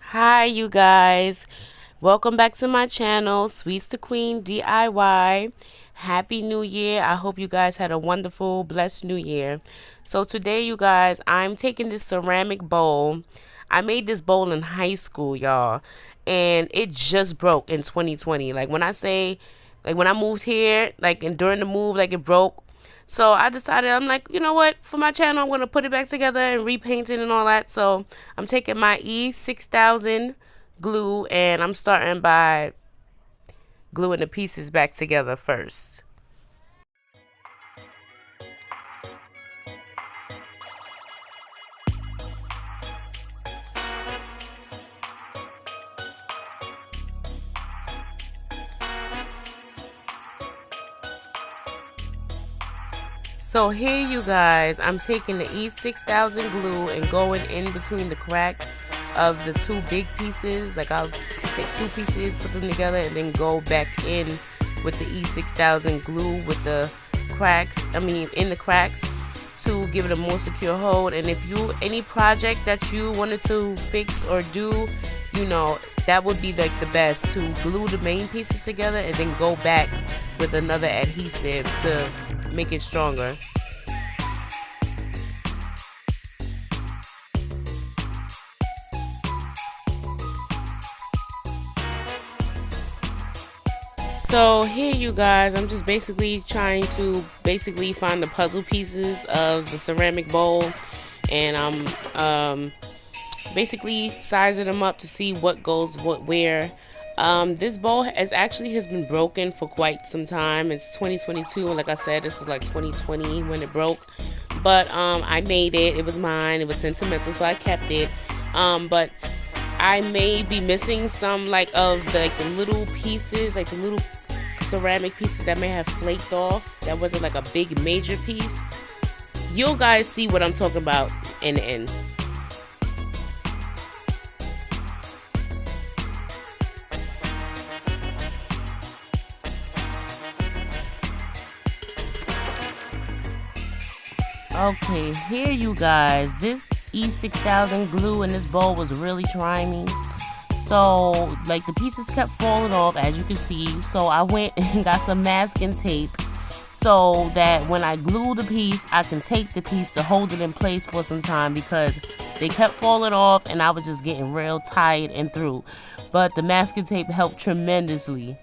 Hi you guys, welcome back to my channel, Sweets the Queen DIY. Happy New Year. I hope you guys had a wonderful, blessed New Year. So today you guys, I'm taking this ceramic bowl. I made this bowl in high school, y'all, and it just broke in 2020. Like when I say, like when I moved here, like and during the move, like it broke. So I decided, I'm like, you know what, for my channel, I'm going to put it back together and repaint it and all that. So I'm taking my E6000 glue and I'm starting by gluing the pieces back together first. So here you guys, I'm taking the E6000 glue and going in between the cracks of the two big pieces. Like I'll take two pieces, put them together, and then go back in with the E6000 glue with the cracks, in the cracks, to give it a more secure hold. And if you, any project that you wanted to fix or do, you know, that would be like the best, to glue the main pieces together and then go back with another adhesive to make it stronger. So here you guys, I'm just basically trying to find the puzzle pieces of the ceramic bowl, and I'm basically sizing them up to see what goes where. This bowl has been broken for quite some time. It's 2022, and like I said, this was like 2020 when it broke. But I made it. It was mine. It was sentimental, so I kept it. But I may be missing some of the little pieces, like the little ceramic pieces that may have flaked off. That wasn't like a big major piece. You'll guys see what I'm talking about in the end. Okay, here you guys, this E6000 glue in this bowl was really trying me. So like the pieces kept falling off, as you can see. So I went and got some masking tape so that when I glue the piece, I can tape the piece to hold it in place for some time, because they kept falling off and I was just getting real tired and through. But the masking tape helped tremendously.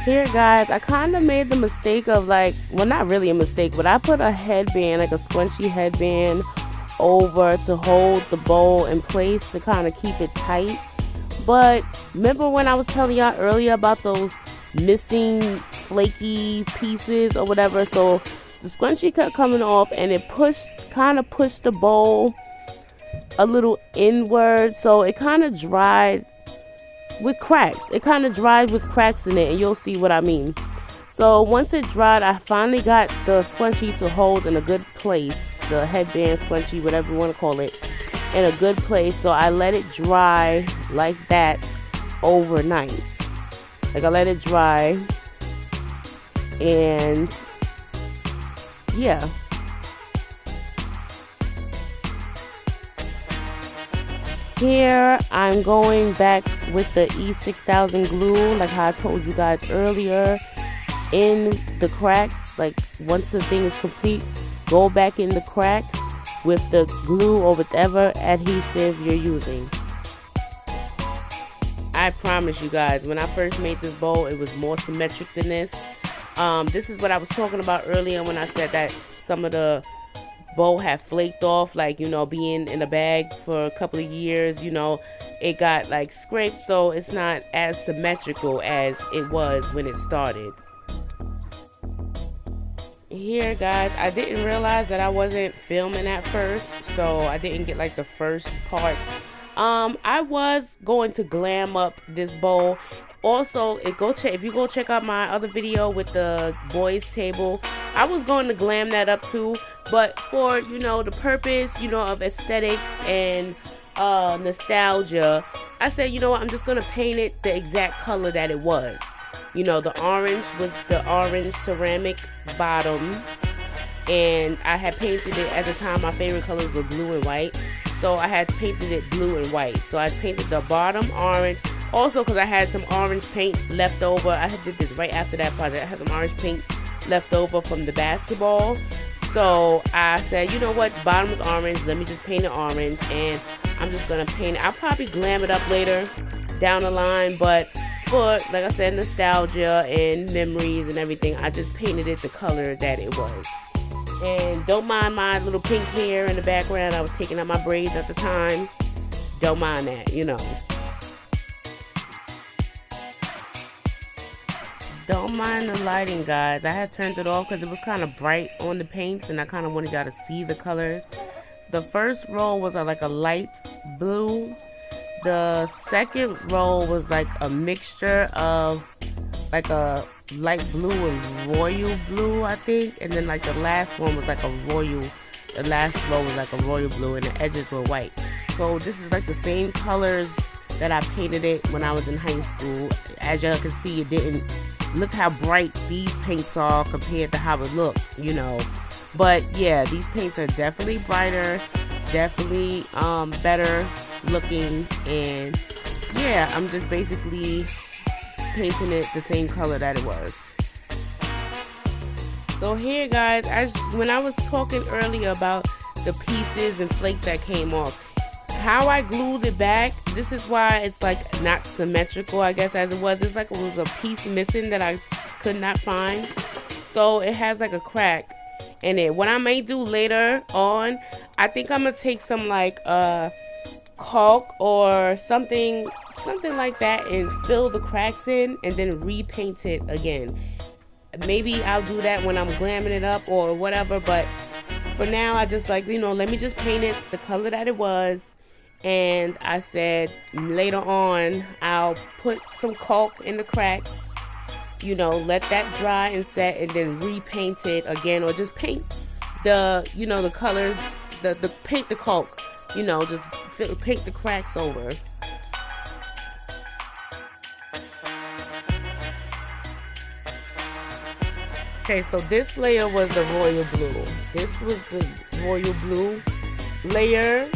Here guys, I kind of made the mistake of well, not really a mistake, but I put a headband, like a scrunchy headband, over to hold the bowl in place to kind of keep it tight. But remember when I was telling y'all earlier about those missing flaky pieces or whatever? So the scrunchie kept coming off and it kind of pushed the bowl a little inward, so it kind of dried with cracks. It kind of dried with cracks in it, and you'll see what I mean. So once it dried, I finally got the scrunchie to hold in a good place, the headband scrunchie, whatever you want to call it, in a good place. So I let it dry like that overnight. Like I let it dry, and yeah. Here I'm going back with the E6000 glue, like how I told you guys earlier, in the cracks. Like once the thing is complete, go back in the cracks with the glue or whatever adhesive you're using. I promise you guys, when I first made this bowl, it was more symmetric than this. This is what I was talking about earlier when I said that some of the bowl had flaked off, like, you know, being in a bag for a couple of years, you know, it got like scraped, so it's not as symmetrical as it was when it started. Here guys, I didn't realize that I wasn't filming at first, so I didn't get like the first part. I was going to glam up this bowl. Also, if you go check out my other video with the boys table, I was going to glam that up too, but for, you know, the purpose, you know, of aesthetics and nostalgia, I said, you know what, I'm just gonna paint it the exact color that it was. You know, the orange was the orange ceramic bottom, and I had painted it at the time. My favorite colors were blue and white, so I had painted it blue and white. So I painted the bottom orange. Also, because I had some orange paint left over, I did this right after that project. I had some orange paint left over from the basketball. So I said, you know what, the bottom is orange, let me just paint it orange, and I'm just gonna paint it. I'll probably glam it up later down the line, but for, like I said, nostalgia and memories and everything, I just painted it the color that it was. And don't mind my little pink hair in the background. I was taking out my braids at the time. Don't mind that, you know. Don't mind the lighting, guys. I had turned it off because it was kind of bright on the paints, and I kind of wanted y'all to see the colors. The first row was like a light blue. The second row was like a mixture of like a light blue and royal blue, I think. And then like the last one was like a royal, the last row was like a royal blue, and the edges were white. So this is like the same colors that I painted it when I was in high school. As y'all can see, it didn't look how bright these paints are compared to how it looked, you know. But yeah, these paints are definitely brighter, definitely better looking, and yeah, I'm just basically painting it the same color that it was. So here guys, when I was talking earlier about the pieces and flakes that came off, how I glued it back, this is why it's like not symmetrical, I guess, as it was. It's like it was a piece missing that I could not find, so it has like a crack in it. What I may do later on, I think I'm gonna take some like caulk or something like that and fill the cracks in and then repaint it again. Maybe I'll do that when I'm glamming it up or whatever, but for now I just like, you know, let me just paint it the color that it was. And I said later on I'll put some caulk in the cracks, you know, let that dry and set, and then repaint it again, or just paint the, you know, the colors, the paint the caulk, you know, just paint the cracks over. Okay, so this layer was the royal blue. This was the royal blue layer.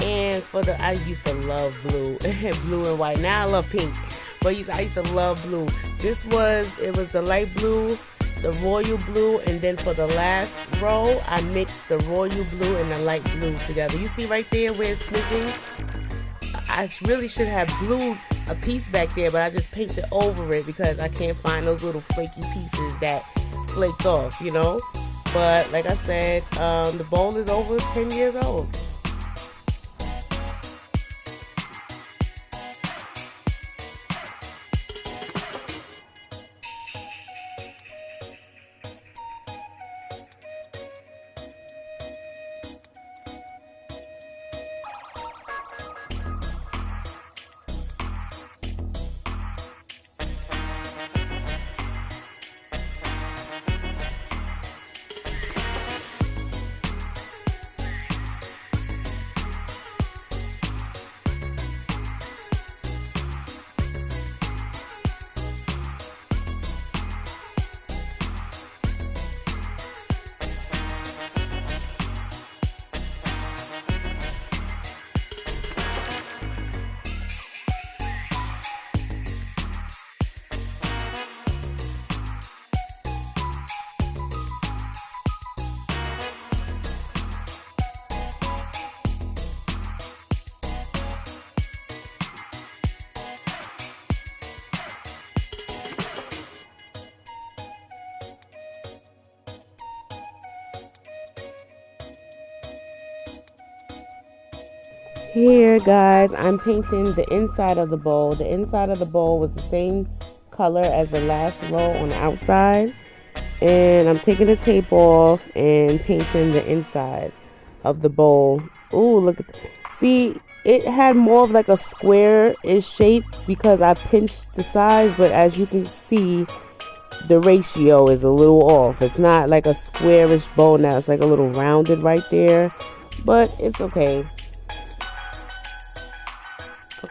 And for the, I used to love blue, blue and white. Now I love pink, but I used to love blue. It was the light blue, the royal blue, and then for the last row, I mixed the royal blue and the light blue together. You see right there where it's missing? I really should have glued a piece back there, but I just painted over it because I can't find those little flaky pieces that flaked off, you know? But like I said, the bowl is over 10 years old. Here, guys, I'm painting the inside of the bowl. The inside of the bowl was the same color as the last row on the outside. And I'm taking the tape off and painting the inside of the bowl. Ooh, look at see, it had more of like a square-ish shape because I pinched the size, but as you can see, the ratio is a little off. It's not like a squarish bowl now. It's like a little rounded right there, but it's okay.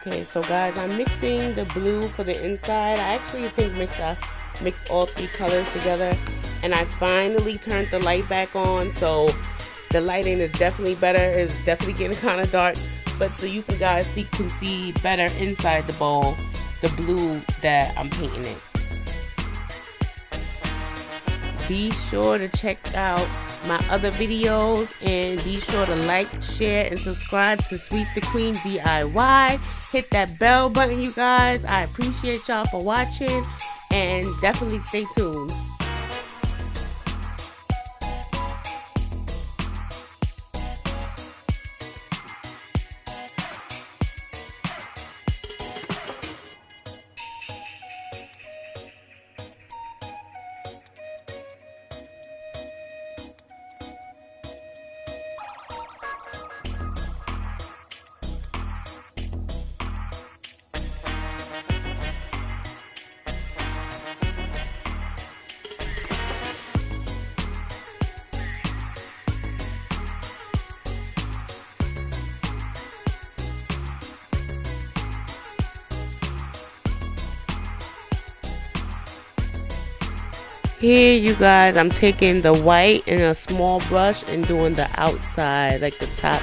Okay, so guys, I'm mixing the blue for the inside. I actually think mixed all three colors together, and I finally turned the light back on, so the lighting is definitely better. It's definitely getting kind of dark, but so you guys can see better inside the bowl, the blue that I'm painting it. Be sure to check out my other videos and be sure to like, share, and subscribe to Sweet the Queen DIY. Hit that bell button, you guys. I appreciate y'all for watching, and definitely stay tuned. Here, you guys, I'm taking the white in a small brush and doing the outside, like the top.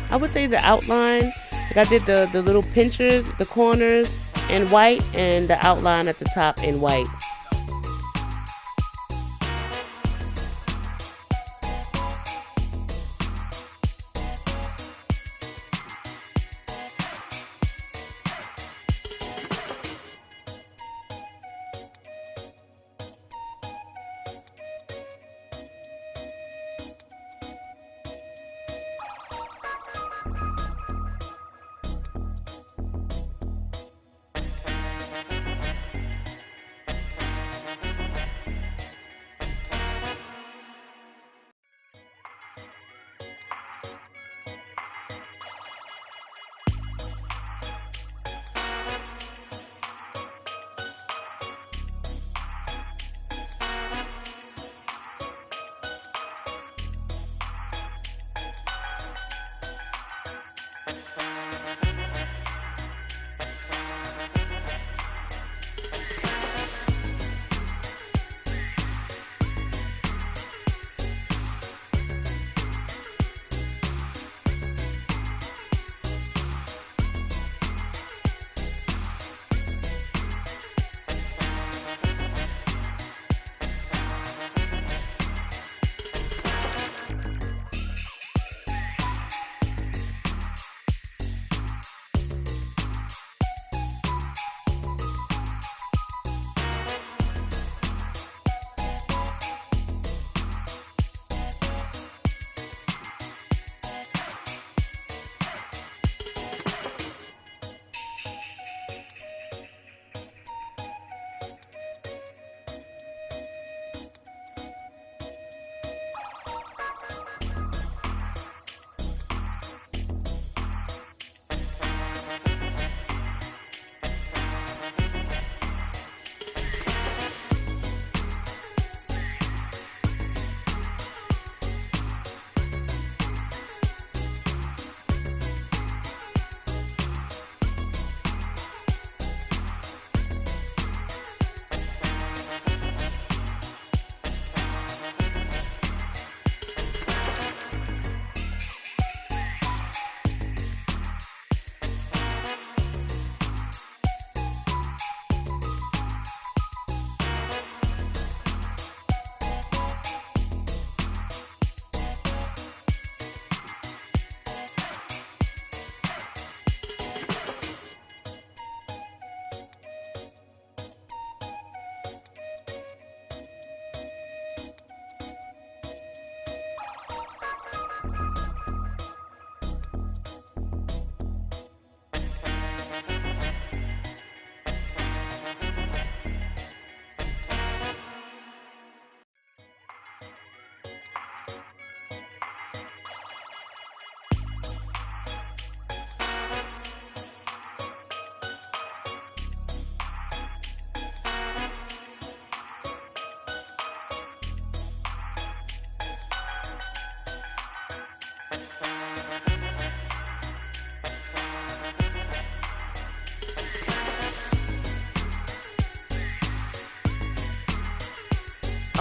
I would say the outline. Like I did the little pinchers, the corners in white, and the outline at the top in white.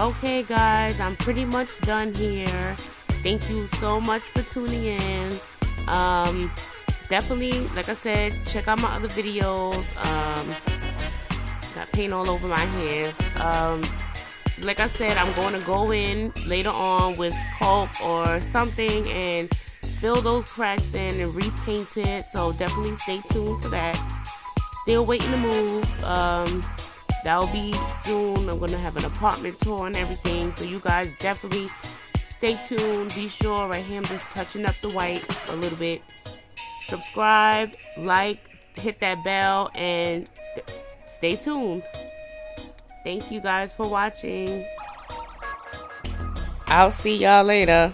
Okay guys, I'm pretty much done here. Thank you so much for tuning in. Definitely, like I said, check out my other videos. Got paint all over my hands. Like I said, I'm going to go in later on with pulp or something and fill those cracks in and repaint it. So definitely stay tuned for that. Still waiting to move. That'll be soon. I'm gonna have an apartment tour and everything. So you guys definitely stay tuned. Be sure right here I'm just touching up the white a little bit. Subscribe, like, hit that bell, and stay tuned. Thank you guys for watching. I'll see y'all later.